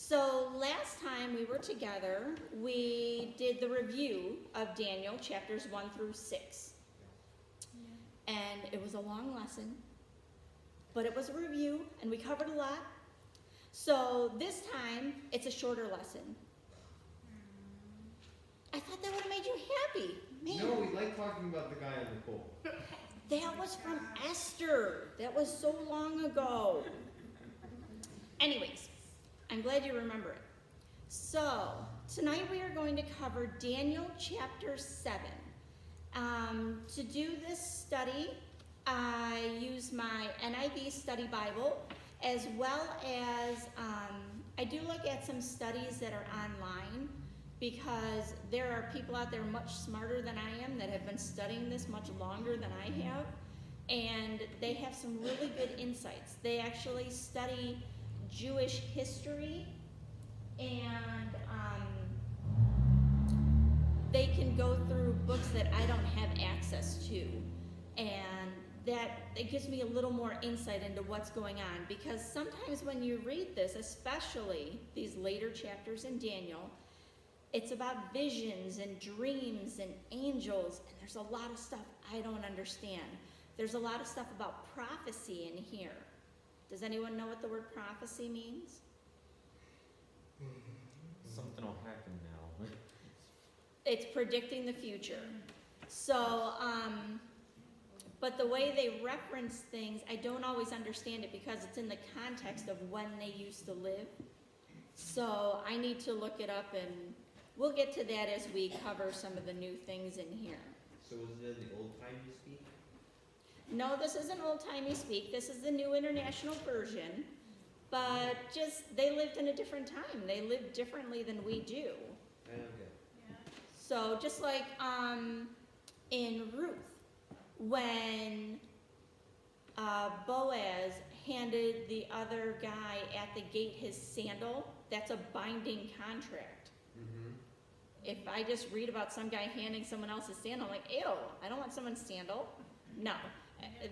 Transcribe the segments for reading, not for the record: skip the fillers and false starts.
So last time we were together, we did the review of Daniel chapters 1 through 6. And it was a long lesson, but it was a review and we covered a lot. So this time, it's a shorter lesson. I thought that would have made you happy. Man. No, we like talking about the guy on the pole. That was from Esther. That was so long ago. Anyways, I'm glad you remember it. So, tonight we are going to cover Daniel chapter 7. To do this study, I use my NIV study Bible, as well as I do look at some studies that are online, because there are people out there much smarter than I am that have been studying this much longer than I have, and they have some really good insights. They actually study Jewish history, and they can go through books that I don't have access to, and that it gives me a little more insight into what's going on, because sometimes when you read this, especially these later chapters in Daniel, it's about visions and dreams and angels, and there's a lot of stuff I don't understand. There's a lot of stuff about prophecy in here. Does anyone know what the word prophecy means? Something will happen now. It's predicting the future. So, but the way they reference things, I don't always understand it because it's in the context of when they used to live. So I need to look it up, and we'll get to that as we cover some of the new things in here. So was it the old time you speak? No, this isn't old-timey speak. This is the New International Version. But just, they lived in a different time. They lived differently than we do. Okay. So just like in Ruth, when Boaz handed the other guy at the gate his sandal, that's a binding contract. Mm-hmm. If I just read about some guy handing someone else's sandal, I'm like, ew, I don't want someone's sandal. No.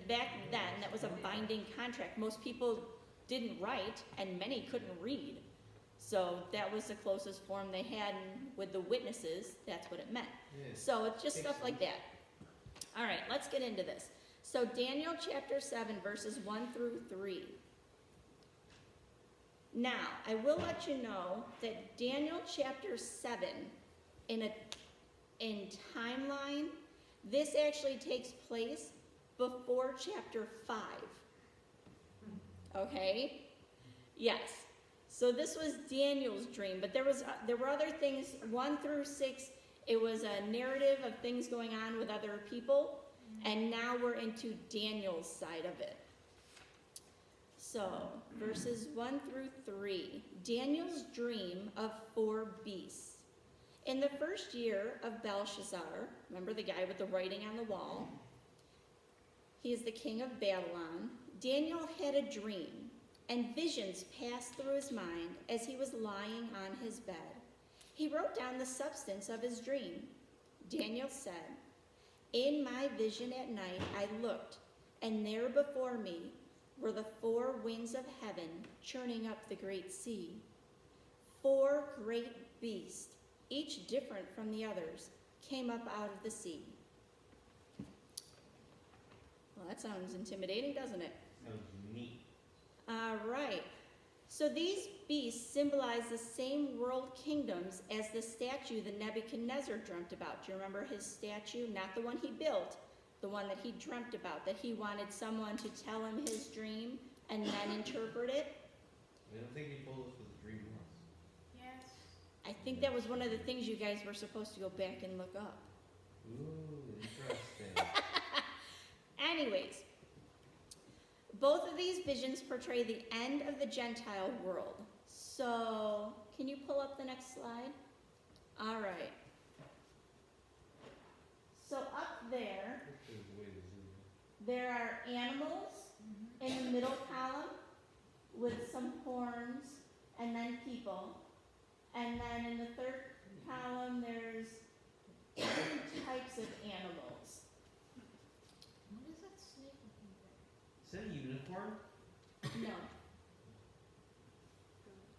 Back then, that was a binding contract. Most people didn't write, and many couldn't read. So that was the closest form they had, and with the witnesses, that's what it meant. Yeah. So it's just stuff like that. All right, let's get into this. So Daniel chapter 7, verses 1 through 3. Now, I will let you know that Daniel chapter 7, in timeline, this actually takes place before chapter 5. Okay? Yes. So this was Daniel's dream, but there were other things, 1 through 6, it was a narrative of things going on with other people, and now we're into Daniel's side of it. So, verses 1 through 3, Daniel's dream of 4 beasts. In the first year of Belshazzar, remember the guy with the writing on the wall? He is the king of Babylon. Daniel had a dream, and visions passed through his mind as he was lying on his bed. He wrote down the substance of his dream. Daniel said, "In my vision at night I looked, and there before me were the 4 winds of heaven churning up the great sea. 4 great beasts, each different from the others, came up out of the sea." Well, that sounds intimidating, doesn't it? Sounds neat. All right. So these beasts symbolize the same world kingdoms as the statue that Nebuchadnezzar dreamt about. Do you remember his statue? Not the one he built, the one that he dreamt about, that he wanted someone to tell him his dream and then interpret it. I don't think he told us what the dream was. Yes. I think that was one of the things you guys were supposed to go back and look up. Ooh, interesting. Anyways, both of these visions portray the end of the Gentile world. So, can you pull up the next slide? All right. So up there, there are animals in the middle column with some horns, and then people. And then in the third column, there's different types of animals. What is that snake looking for? Is that a unicorn? No.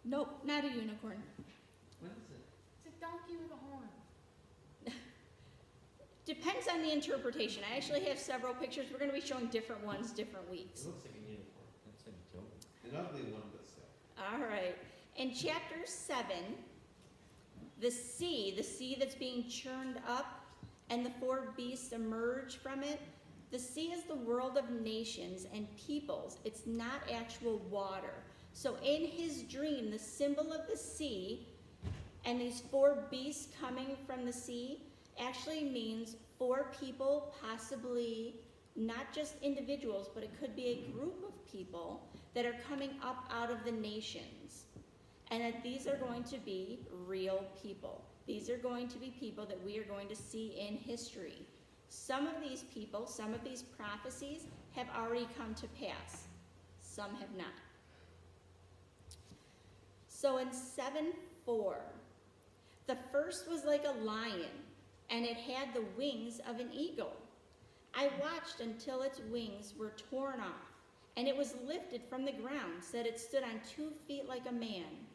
Nope, not a unicorn. What is it? It's a donkey with a horn. Depends on the interpretation. I actually have several pictures. We're going to be showing different ones different It weeks. looks like a unicorn. That's like a joke. An ugly one, but still. All right. In chapter 7, the sea that's being churned up and the 4 beasts emerge from it, the sea is the world of nations and peoples. It's not actual water. So in his dream, the symbol of the sea and these 4 beasts coming from the sea actually means 4 people, possibly not just individuals, but it could be a group of people that are coming up out of the nations. And that these are going to be real people. These are going to be people that we are going to see in history. Some of these people, some of these prophecies have already come to pass. Some have not. So in 7:4, the first was like a lion, and it had the wings of an eagle. I watched until its wings were torn off, and it was lifted from the ground, so that it stood on 2 feet like a man,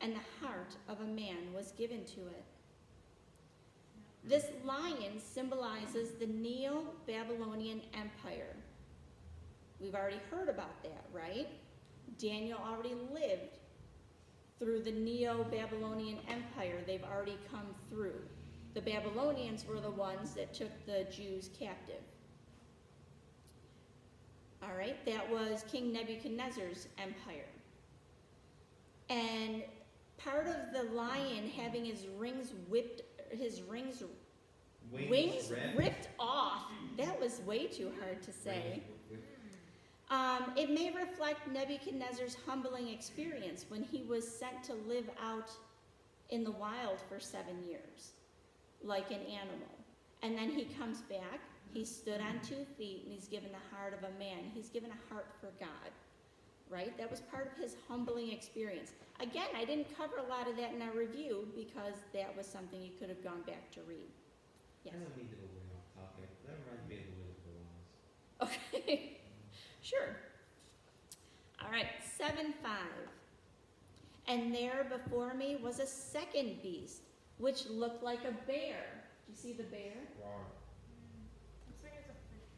and the heart of a man was given to it. This lion symbolizes the Neo-Babylonian Empire. We've already heard about that, right? Daniel already lived through the Neo-Babylonian Empire. They've already come through. The Babylonians were the ones that took the Jews captive. All right, that was King Nebuchadnezzar's empire. And part of the lion having his wings ripped off, that was way too hard to say. It may reflect Nebuchadnezzar's humbling experience when he was sent to live out in the wild for 7 years, like an animal. And then he comes back, he stood on 2 feet, and he's given the heart of a man. He's given a heart for God, right? That was part of his humbling experience. Again, I didn't cover a lot of that in our review because that was something you could have gone back to read. Yes. I don't mean to go way off topic. That reminds me of the Wizard of Oz. Okay, sure. All right, 7:5. And there before me was a second beast, which looked like a bear. Do you see the bear? Roar. Looks like it's a fish.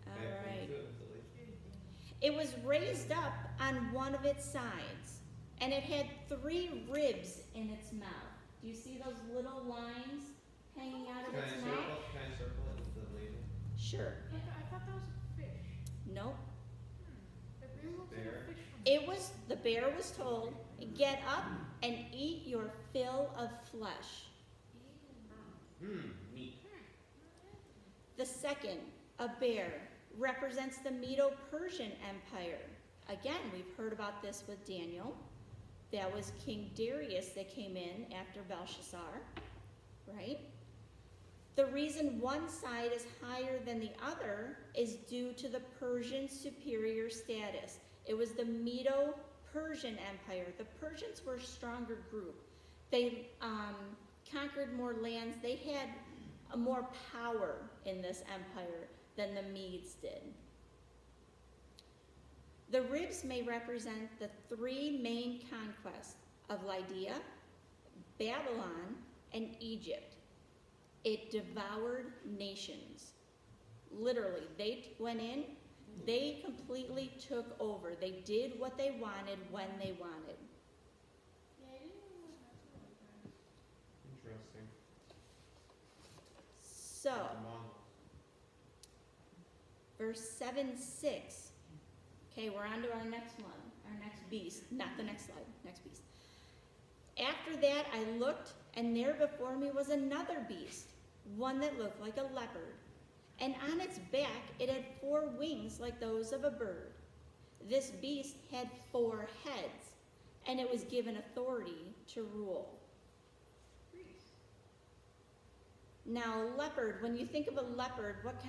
All Bad right. thing to it, it's delicious. It was raised up on one of its sides, and it had 3 ribs in its mouth. Do you see those little lines hanging out of Can I its circle? mouth? Can I circle it with the label? Sure. I thought that was a fish. Nope. It really looks like Bear? a fish from The bear was told, get up and eat your fill of flesh. Meat. The second, a bear, represents the Medo-Persian Empire. Again, we've heard about this with Daniel. That was King Darius that came in after Belshazzar, right? The reason one side is higher than the other is due to the Persian superior status. It was the Medo-Persian Empire. The Persians were a stronger group. They conquered more lands. They had more power in this empire than the Medes did. The ribs may represent the 3 main conquests of Lydia, Babylon, and Egypt. It devoured nations. Literally, they went in, they completely took over. They did what they wanted when they wanted. Yeah, I didn't know what happened like that. Interesting. So, Come on. verse 7:6. Okay, we're on to our next one, our next beast. Not the next slide, next beast. After that, I looked, and there before me was another beast, one that looked like a leopard. And on its back, it had 4 wings like those of a bird. This beast had 4 heads, and it was given authority to rule. Now, leopard, when you think of a leopard, what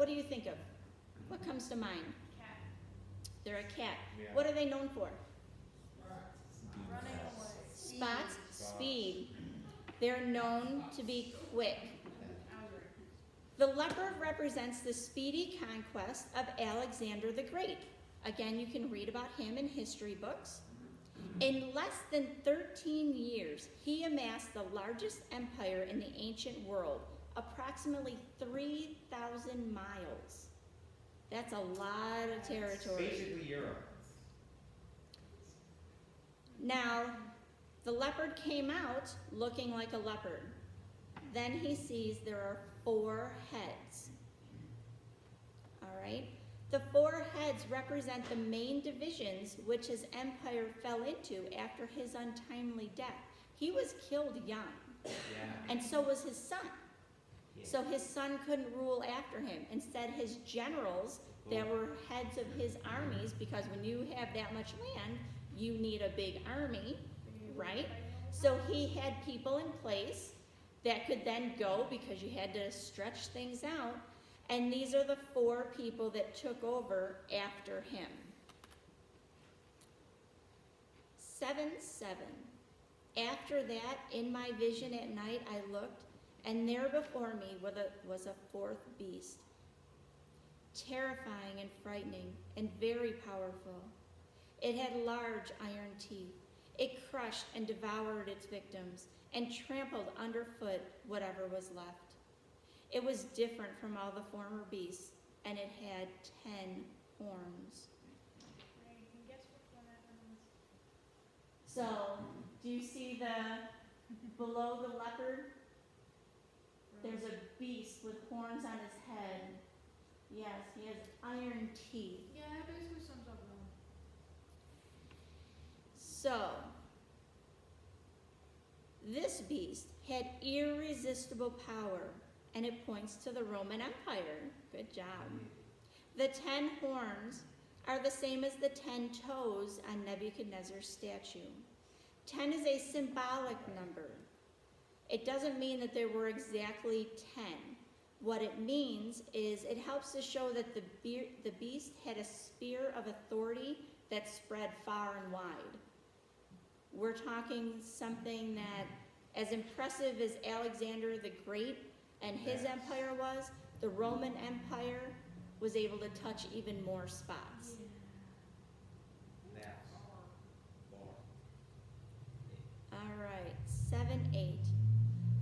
do you think of? What comes to mind? Cat. They're a cat. Yeah. What are they known for? Running away. Spots, speed. They're known to be quick. The leopard represents the speedy conquest of Alexander the Great. Again, you can read about him in history books. In less than 13 years, he amassed the largest empire in the ancient world, approximately 3,000 miles. That's a lot of territory. Basically Europe. Now, the leopard came out looking like a leopard. Then he sees there are 4 heads. All right? The 4 heads represent the main divisions which his empire fell into after his untimely death. He was killed young, Yeah. and so was his son. Yeah. So his son couldn't rule after him. Instead, his generals that were heads of his armies, because when you have that much land, you need a big army, right? So he had people in place that could then go, because you had to stretch things out. And these are the 4 people that took over after him. 7-7. After that, in my vision at night, I looked, and there before me was a 4th beast, terrifying and frightening and very powerful. It had large iron teeth. It crushed and devoured its victims and trampled underfoot whatever was left. It was different from all the former beasts, and it had 10 horns. Right, you can guess which one that one was. So, do you see below the leopard? There's a beast with horns on his head. Yes, he has iron teeth. Yeah, that basically sums up Rome. So, this beast had irresistible power, and it points to the Roman Empire. Good job. The 10 horns are the same as the 10 toes on Nebuchadnezzar's statue. 10 is a symbolic number. It doesn't mean that there were exactly 10. What it means is it helps to show that the beast had a sphere of authority that spread far and wide. We're talking something that, as impressive as Alexander the Great and his empire was, the Roman Empire was able to touch even more spots. That's far. All right, 7-8.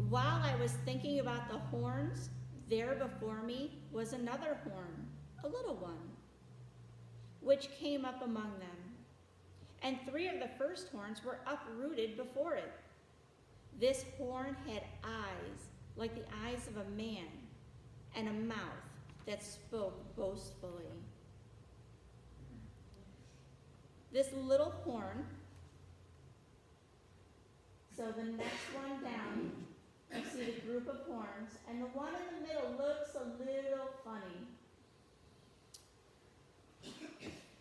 While I was thinking about the horns, there before me was another horn, a little one, which came up among them. And 3 of the first horns were uprooted before it. This horn had eyes like the eyes of a man, and a mouth that spoke boastfully. This little horn, so the next one down, you see the group of horns, and the one in the middle looks a little funny.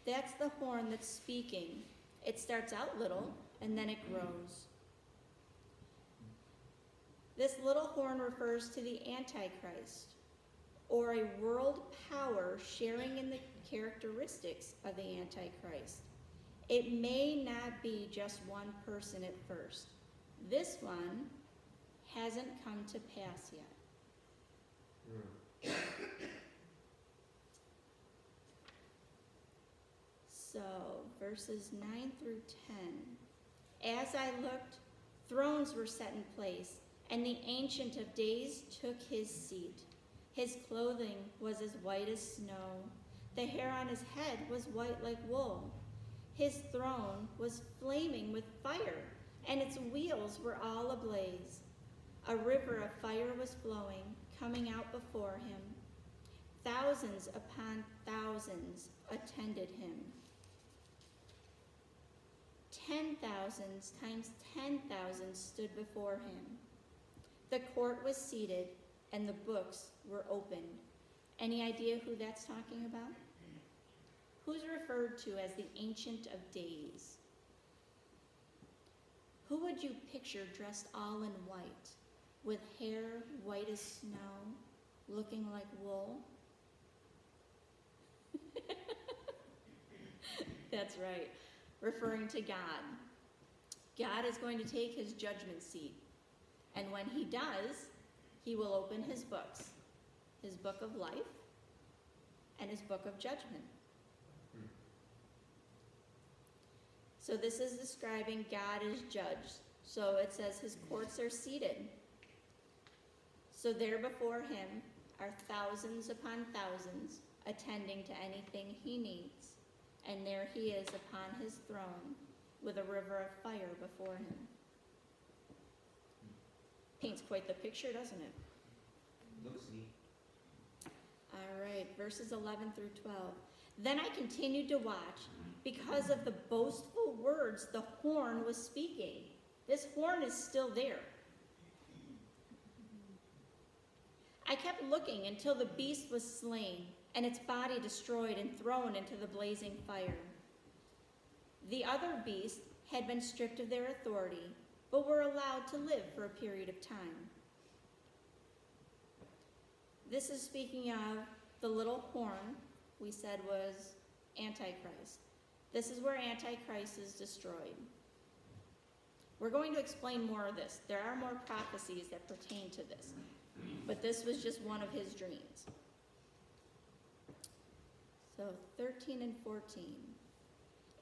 That's the horn that's speaking. It starts out little, and then it grows. This little horn refers to the Antichrist, or a world power sharing in the characteristics of the Antichrist. It may not be just one person at first. This one hasn't come to pass yet. So, verses 9 through 10. As I looked, thrones were set in place, and the Ancient of Days took his seat. His clothing was as white as snow. The hair on his head was white like wool. His throne was flaming with fire, and its wheels were all ablaze. A river of fire was flowing, coming out before him. Thousands upon thousands attended him. 10,000 times 10,000 stood before him. The court was seated, and the books were opened. Any idea who that's talking about? Who's referred to as the Ancient of Days? Who would you picture dressed all in white, with hair white as snow, looking like wool? That's right, referring to God. God is going to take his judgment seat. And when he does, he will open his books, his book of life and his book of judgment. So this is describing God as judge. So it says his courts are seated. So there before him are thousands upon thousands attending to anything he needs. And there he is upon his throne with a river of fire before him. Paints quite the picture, doesn't it? Looks neat. All right, verses 11 through 12. Then I continued to watch because of the boastful words the horn was speaking. This horn is still there. I kept looking until the beast was slain and its body destroyed and thrown into the blazing fire. The other beasts had been stripped of their authority, but were allowed to live for a period of time. This is speaking of the little horn we said was Antichrist. This is where Antichrist is destroyed. We're going to explain more of this. There are more prophecies that pertain to this, but this was just one of his dreams. So 13 and 14.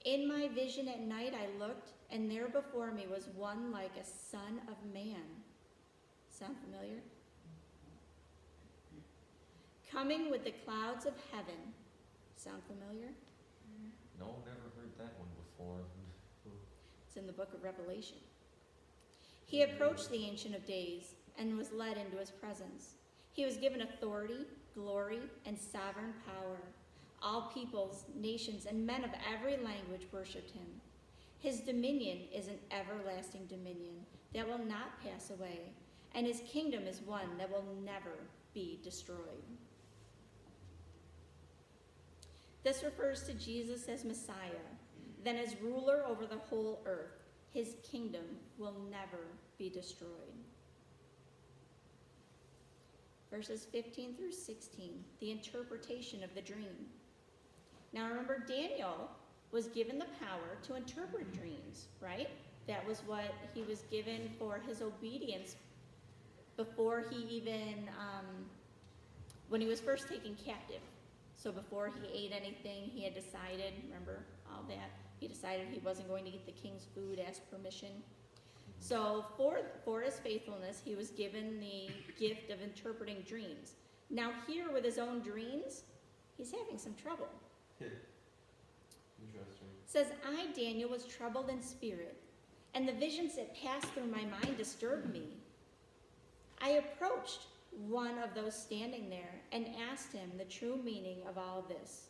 In my vision at night I looked, and there before me was one like a son of man. Sound familiar? Coming with the clouds of heaven. Sound familiar? No, never heard that one before. It's in the book of Revelation. He approached the Ancient of Days and was led into his presence. He was given authority, glory, and sovereign power. All peoples, nations, and men of every language worshipped him. His dominion is an everlasting dominion that will not pass away, and his kingdom is one that will never be destroyed. This refers to Jesus as Messiah, then as ruler over the whole earth. His kingdom will never be destroyed. Verses 15 through 16, the interpretation of the dream. Now remember, Daniel was given the power to interpret dreams, right? That was what he was given for his obedience before he even, when he was first taken captive. So before he ate anything, he had decided, remember all that? He decided he wasn't going to eat the king's food, asked permission. So for his faithfulness, he was given the gift of interpreting dreams. Now here with his own dreams, he's having some trouble. Interesting. It says, I, Daniel, was troubled in spirit, and the visions that passed through my mind disturbed me. I approached one of those standing there and asked him the true meaning of all this.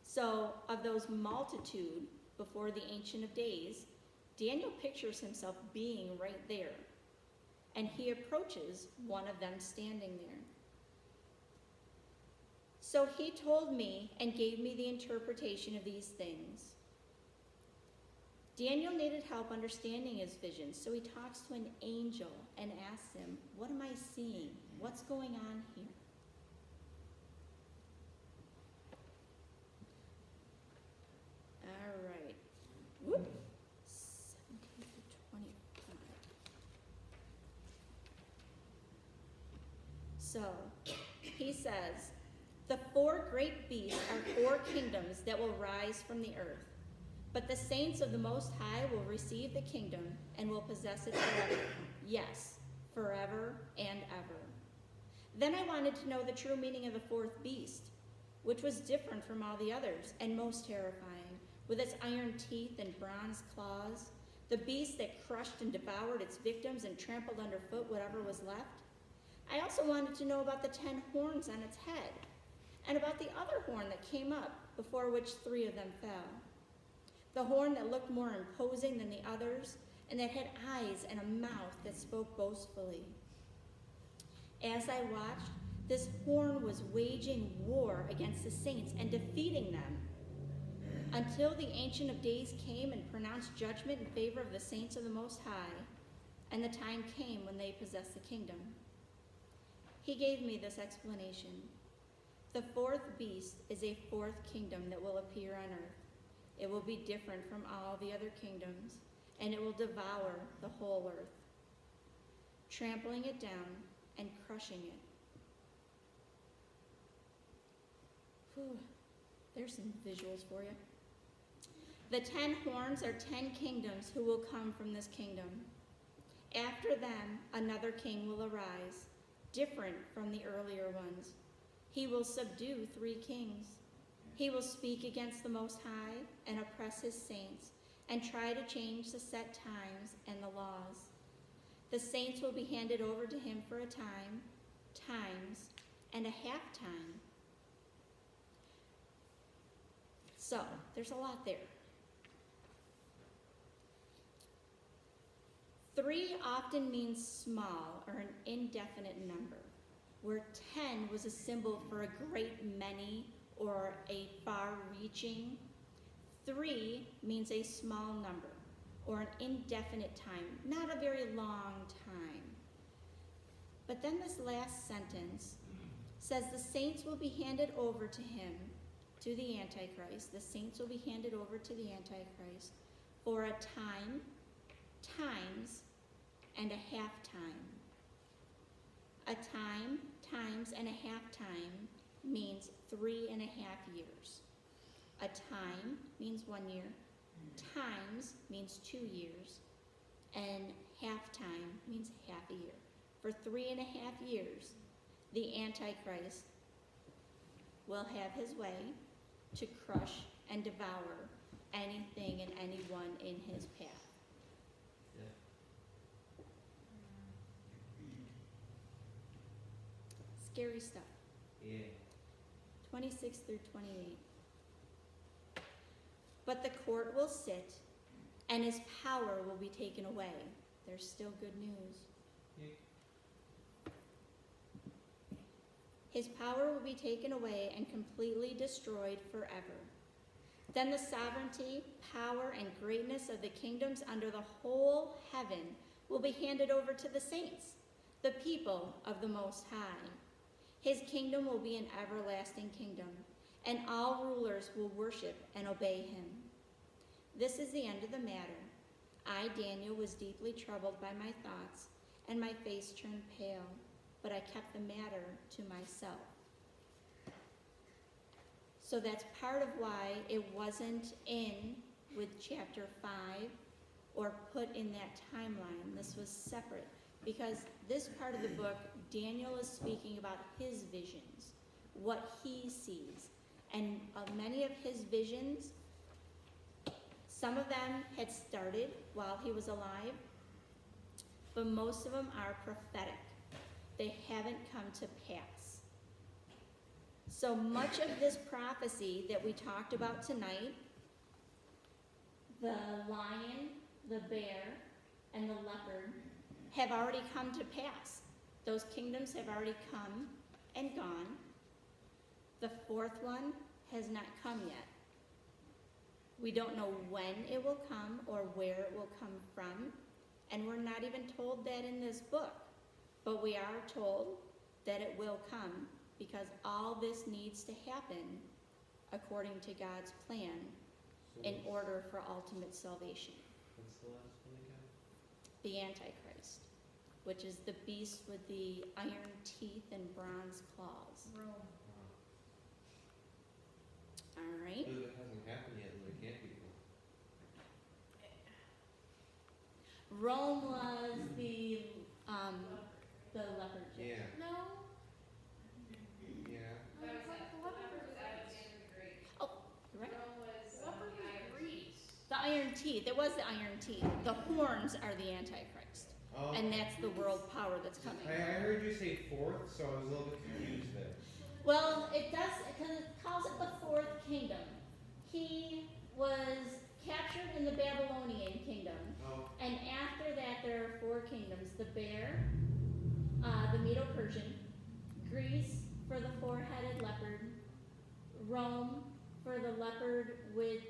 So, of those multitude before the Ancient of Days, Daniel pictures himself being right there, and he approaches one of them standing there. So he told me and gave me the interpretation of these things. Daniel needed help understanding his vision, so he talks to an angel and asks him, what am I seeing? What's going on here? All right. Whoop. 17 to 25. So, he says, the four great beasts are four kingdoms that will rise from the earth. But the saints of the Most High will receive the kingdom and will possess it forever. Yes, forever and ever. Then I wanted to know the true meaning of the fourth beast, which was different from all the others and most terrifying, with its iron teeth and bronze claws, the beast that crushed and devoured its victims and trampled underfoot whatever was left. I also wanted to know about the 10 horns on its head, and about the other horn that came up, before which 3 of them fell. The horn that looked more imposing than the others, and that had eyes and a mouth that spoke boastfully. As I watched, this horn was waging war against the saints and defeating them, until the Ancient of Days came and pronounced judgment in favor of the saints of the Most High, and the time came when they possessed the kingdom. He gave me this explanation. The fourth beast is a fourth kingdom that will appear on earth. It will be different from all the other kingdoms, and it will devour the whole earth, trampling it down and crushing it. Whew. There's some visuals for you. The 10 horns are 10 kingdoms who will come from this kingdom. After them, another king will arise, different from the earlier ones. He will subdue 3 kings. He will speak against the Most High and oppress his saints and try to change the set times and the laws. The saints will be handed over to him for a time, times, and a half time. So, there's a lot there. 3 often means small or an indefinite number, where 10 was a symbol for a great many or a far-reaching. 3 means a small number or an indefinite time, not a very long time. But then this last sentence says the saints will be handed over to him, to the Antichrist. The saints will be handed over to the Antichrist for a time, times, and a half time. A time, times, and a half time means 3.5 years. A time means 1 year. Times means 2 years. And half time means half a year. For 3.5 years, the Antichrist will have his way to crush and devour anything and anyone in his path. Yeah. Scary stuff. Yeah. 26 through 28. But the court will sit, and his power will be taken away. There's still good news. Yeah. His power will be taken away and completely destroyed forever. Then the sovereignty, power, and greatness of the kingdoms under the whole heaven will be handed over to the saints, the people of the Most High. His kingdom will be an everlasting kingdom, and all rulers will worship and obey him. This is the end of the matter. I, Daniel, was deeply troubled by my thoughts, and my face turned pale, but I kept the matter to myself. So that's part of why it wasn't in with chapter 5 or put in that timeline. This was separate, because this part of the book, Daniel is speaking about his visions, what he sees. And many of his visions, some of them had started while he was alive, but most of them are prophetic. They haven't come to pass. So much of this prophecy that we talked about tonight, the lion, the bear, and the leopard, have already come to pass. Those kingdoms have already come and gone. The 4th one has not come yet. We don't know when it will come or where it will come from, and we're not even told that in this book. But we are told that it will come, because all this needs to happen according to God's plan in order for ultimate salvation. What's the last one again? The Antichrist, which is the beast with the iron teeth and bronze claws. Rome. All right. If it hasn't happened yet, then it can't be. Rome was the leopard. Yeah. No. Yeah. No, the leopard was Oh, you're right. leopard was Greece. The iron teeth. It was the iron teeth. The horns are the Antichrist, Oh. and that's the world power that's coming. I heard you say 4th, so I was a little bit confused there. Well, it does, because it calls it the 4th kingdom. He was captured in the Babylonian kingdom, Oh. and after that there are 4 kingdoms: the bear, the Medo-Persian, Greece for the 4-headed leopard, Rome for the leopard with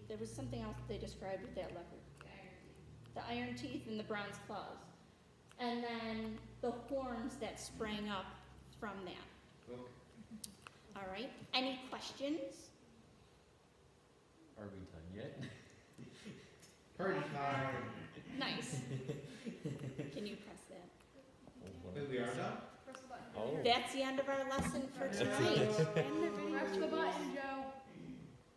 there was something else they described with that leopard. The iron teeth and the bronze claws. And then the horns that sprang up from that. Okay. All right, any questions? Are we done yet? Party time. Nice. Can you press that? Wait, we are done? Press the button. Oh. That's the end of our lesson for tonight. Press the button, Joe.